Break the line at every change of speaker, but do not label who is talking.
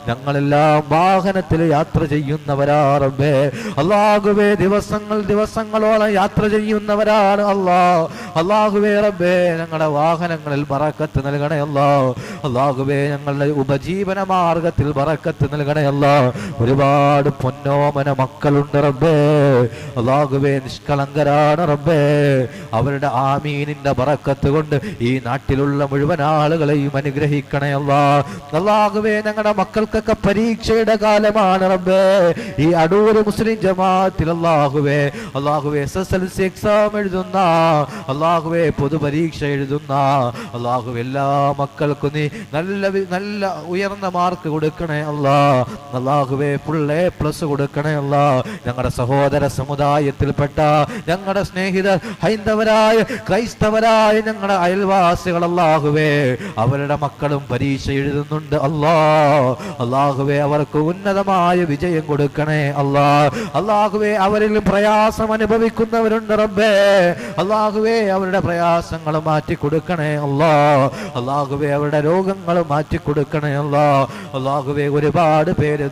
ഞങ്ങളെല്ലാം വാഹനത്തിൽ യാത്ര ചെയ്യുന്നവരാ റബ്ബേ. അല്ലാഹുവേ ദിവസങ്ങളോളം യാത്ര ചെയ്യുന്നവരാണ് അല്ലാഹുവേ റബ്ബേ. ഞങ്ങളുടെ വാഹനങ്ങളിൽ ബറക്കത്ത് നൽകണേ അല്ലാഹുവേ. ഞങ്ങളുടെ ഉപജീവന മാർഗത്തിൽ ബറക്കത്ത് നൽകണേ ഒരുപാട് പൊന്നോമന മക്കളുണ്ട് റബ്ബേ. അല്ലാഹുവേ നിഷ്കളങ്കരാണ് റബ്ബേ. അവരുടെ ആമീനിന്റെ ബറക്കത്ത് കൊണ്ട് ഈ നാട്ടിലുള്ള മുഴുവൻ ആളുകളെയും അനുഗ്രഹിക്കണേ അല്ലാഹുവേ. ഞങ്ങളുടെ മക്കൾക്കൊക്കെ പരീക്ഷയുടെ കാലമാണ് റബ്ബേ. ഈ അടൂർ മുസ്ലിം ജമാഅത്തിൽ അല്ലാഹുവേ SSLC എക്സാം എഴുതുന്ന അല്ലാഹുവേ, പൊതുപരീക്ഷ എഴുതുന്ന അല്ലാഹുവേ, എല്ലാ മക്കൾക്കും നീ നല്ല ഉയർന്ന മാർക്ക് കൊടുക്കണേ അല്ലാഹുവേ. ഫുൾ A+ കൊടുക്കണേ ഞങ്ങളുടെ സഹോദര സമുദായത്തിൽപ്പെട്ട ഞങ്ങളുടെ സ്നേഹിതർ ഹൈന്ദവരായ ക്രൈസ്തവരായ ഞങ്ങളുടെ അയൽവാസികൾ അല്ലാഹുവേ, അവരുടെ മക്കളും പരീക്ഷ എഴുതുന്നുണ്ട് അല്ലാഹുവേ. അവർക്ക് ഉന്നതമായ വിജയം കൊടുക്കണേ അല്ലാഹുവേ. അവരിൽ പ്രയാസം അനുഭവിക്കുന്നവരുണ്ട് റബ്ബേ. അല്ലാഹുവേ, അവരുടെ പ്രയാസങ്ങൾ മാറ്റി കൊടുക്കണേ അല്ലാഹുവേ. അവരുടെ രോഗങ്ങൾ മാറ്റി കൊടുക്കണേ അല്ലാഹുവേ. ഒരുപാട് പേര്